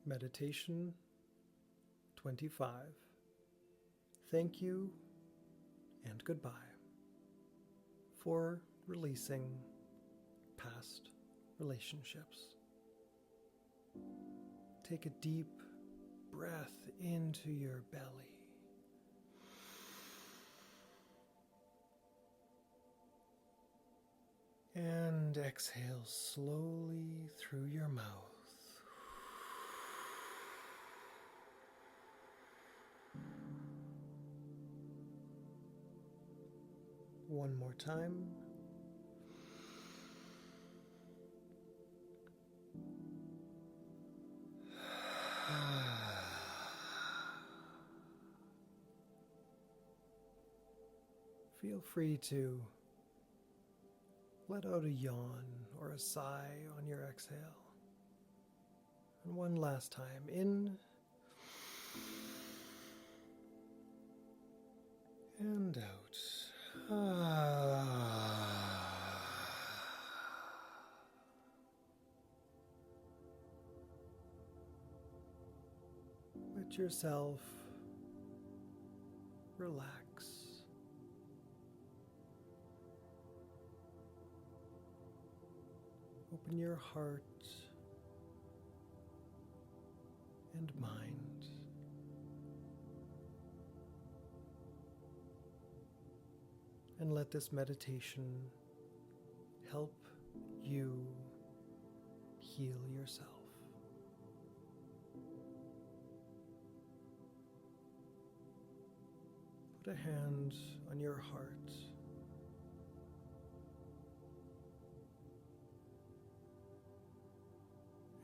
Meditation 25. Thank you and goodbye for releasing past relationships. Take a deep breath into your belly. And exhale slowly through your mouth. One more time. Feel free to let out a yawn or a sigh on your exhale. And one last time, in and out. Let yourself relax. Open your heart and mind. And let this meditation help you heal yourself. Put a hand on your heart.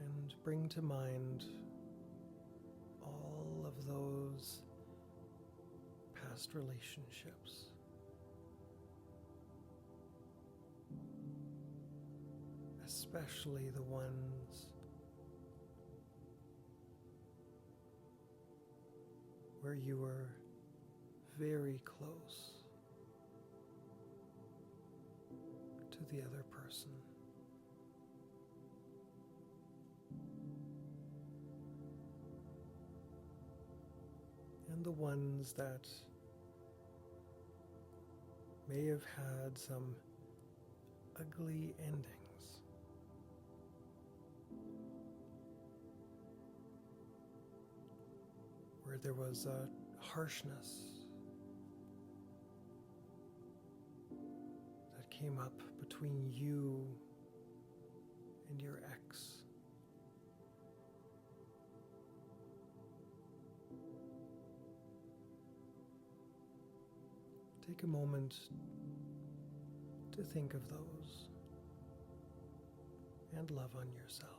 And bring to mind all of those past relationships. Especially the ones where you were very close to the other person. And the ones that may have had some ugly endings. Where there was a harshness that came up between you and your ex. Take a moment to think of those and love on yourself.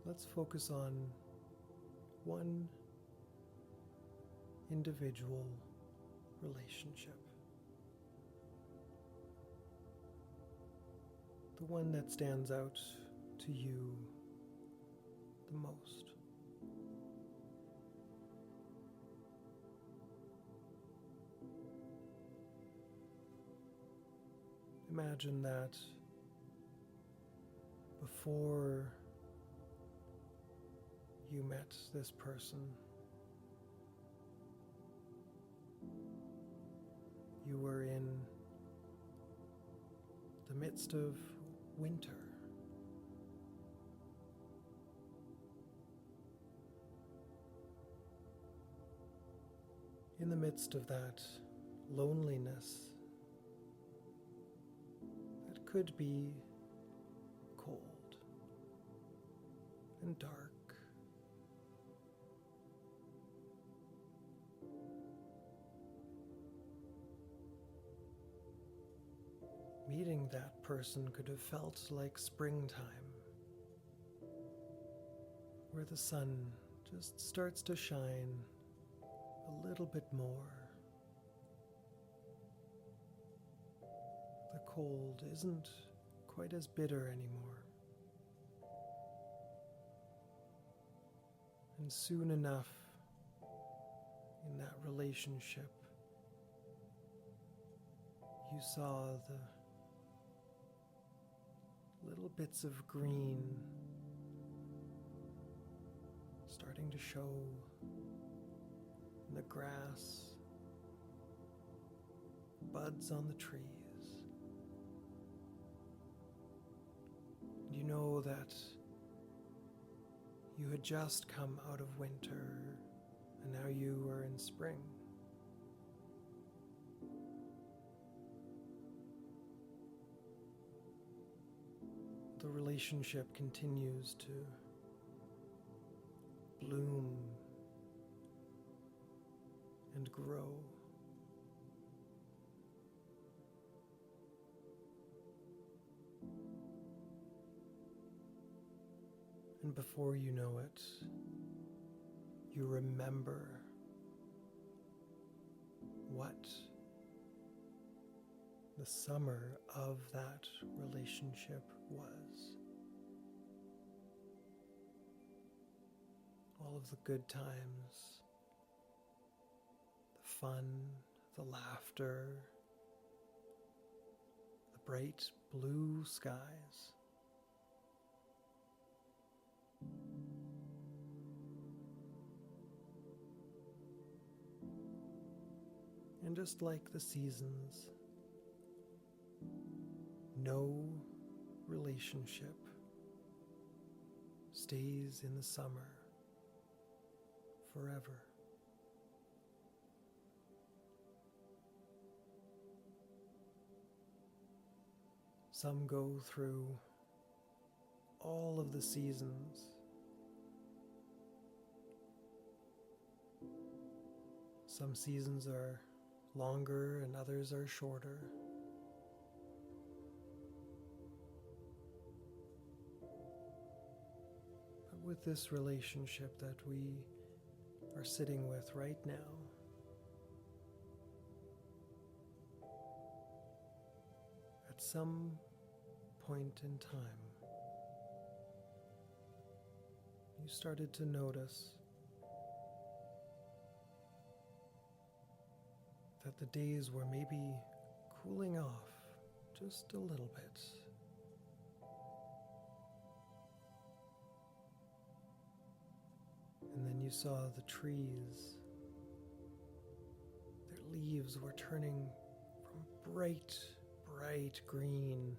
Let's focus on one individual relationship. The one that stands out to you the most. Imagine that before you met this person, you were in the midst of winter. In the midst of that loneliness that could be cold and dark Meeting that person could have felt like springtime, where the sun just starts to shine a little bit more. The cold isn't quite as bitter anymore. And soon enough, in that relationship, you saw the little bits of green starting to show in the grass, buds on the trees. And you know that you had just come out of winter and now you were in spring. The relationship continues to bloom and grow. And before you know it, you remember what the summer of that relationship was. All of the good times, the fun, the laughter, the bright blue skies. And just like the seasons, no relationship stays in the summer forever. Some go through all of the seasons. Some seasons are longer and others are shorter. But with this relationship that we are sitting with right now, at some point in time, you started to notice that the days were maybe cooling off just a little bit. And then you saw the trees, their leaves were turning from bright green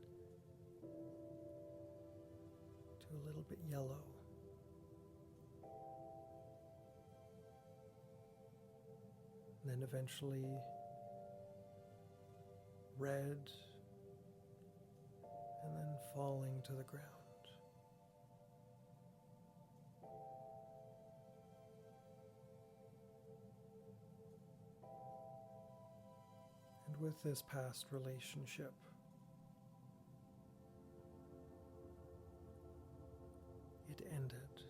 to a little bit yellow. And then eventually red, and then falling to the ground. And with this past relationship, it ended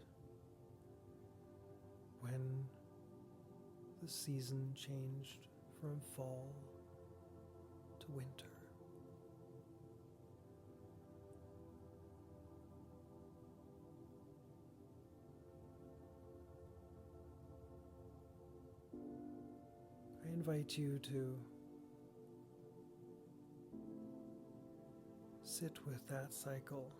when the season changed from fall to winter. I invite you to sit with that cycle.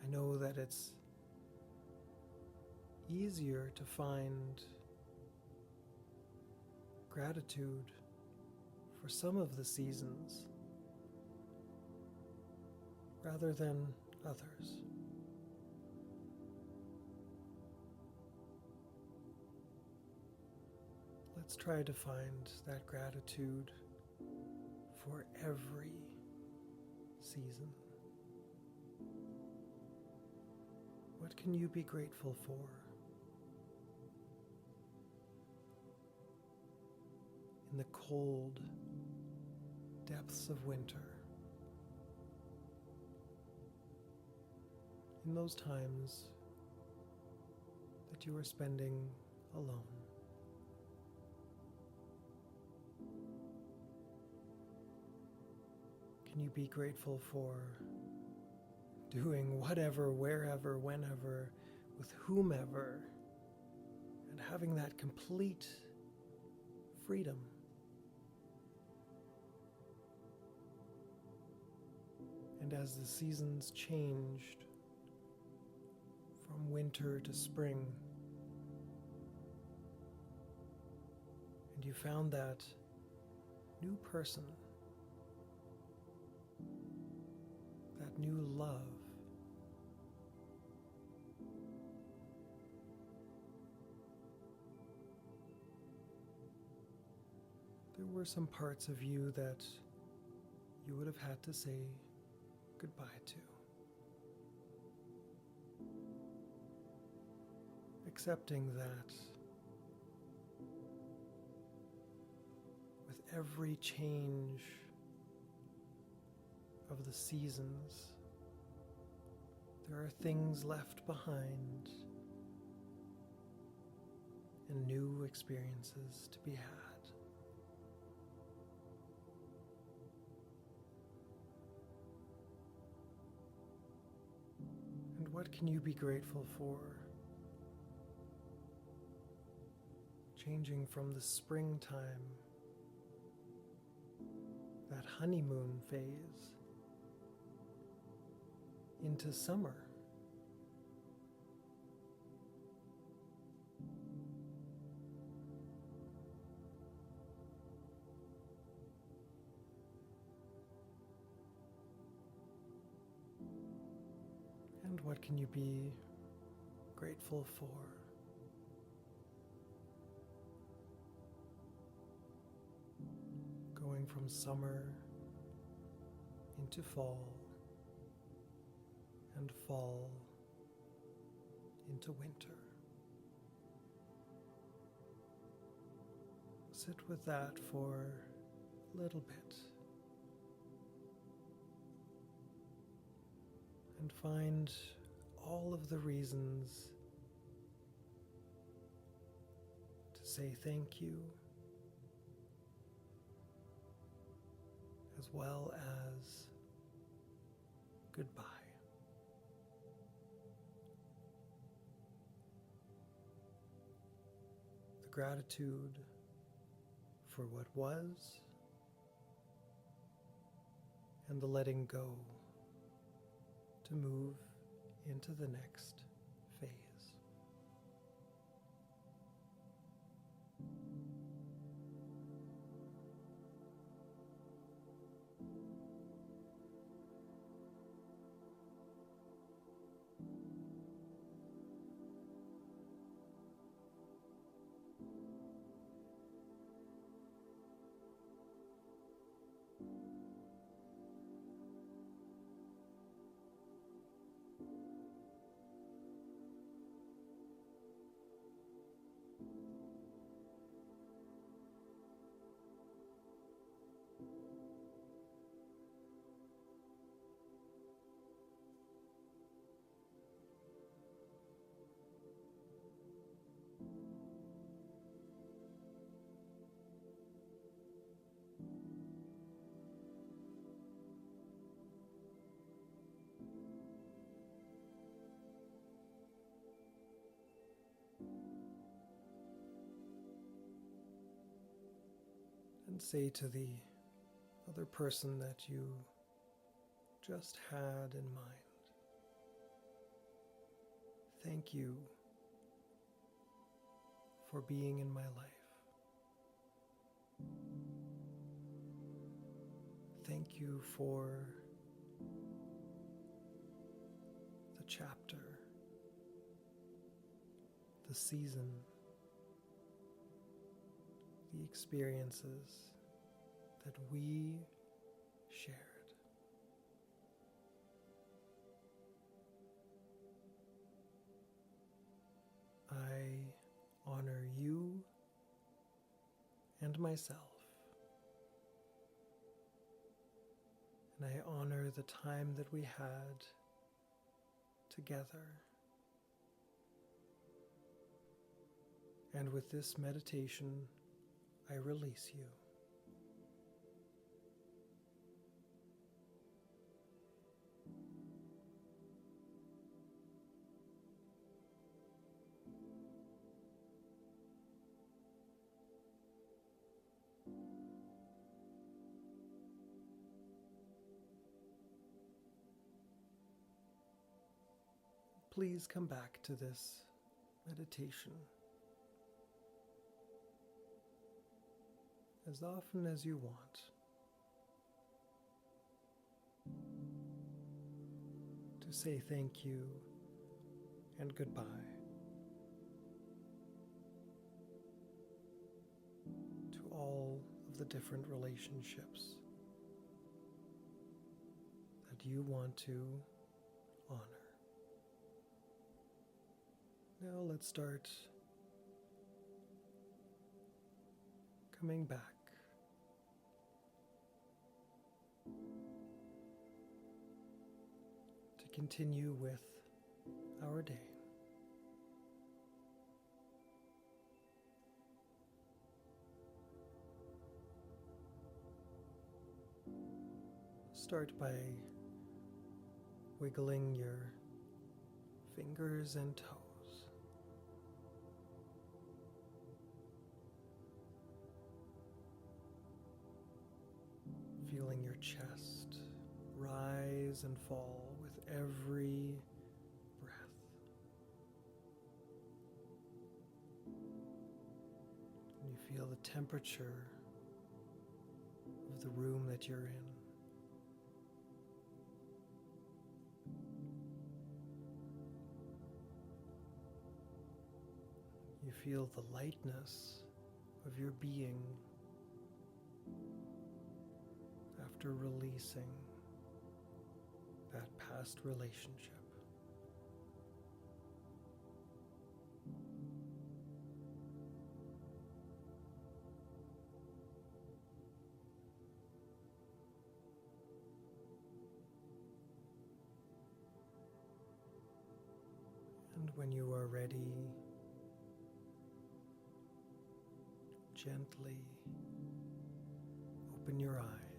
I know that it's easier to find gratitude for some of the seasons rather than others. Let's try to find that gratitude for every season. What can you be grateful for? in the cold depths of winter. In those times that you are spending alone. Can you be grateful for doing whatever, wherever, whenever, with whomever, and having that complete freedom? And as the seasons changed from winter to spring, and you found that new person, that new love, there were some parts of you that you would have had to say goodbye to. Accepting that with every change of the seasons, there are things left behind and new experiences to be had. And what can you be grateful for? Changing from the springtime, that honeymoon phase, into summer. And what can you be grateful for? Going from summer into fall, and fall into winter. Sit with that for a little bit and find all of the reasons to say thank you, as well as goodbye. The gratitude for what was, and the letting go to move into the next phase. And say to the other person that you just had in mind, thank you for being in my life. Thank you for the chapter, the season, the experiences that we shared. I honor you and myself and I honor the time that we had together. And with this meditation, I release you. Please come back to this meditation as often as you want. To say thank you and goodbye. To all of the different relationships that you want to honor. Now let's start coming back to continue with our day. Start by wiggling your fingers and toes. Feeling your chest rise and fall with every breath. And you feel the temperature of the room that you're in. You feel the lightness of your being after releasing that past relationship. And when you are ready, gently open your eyes.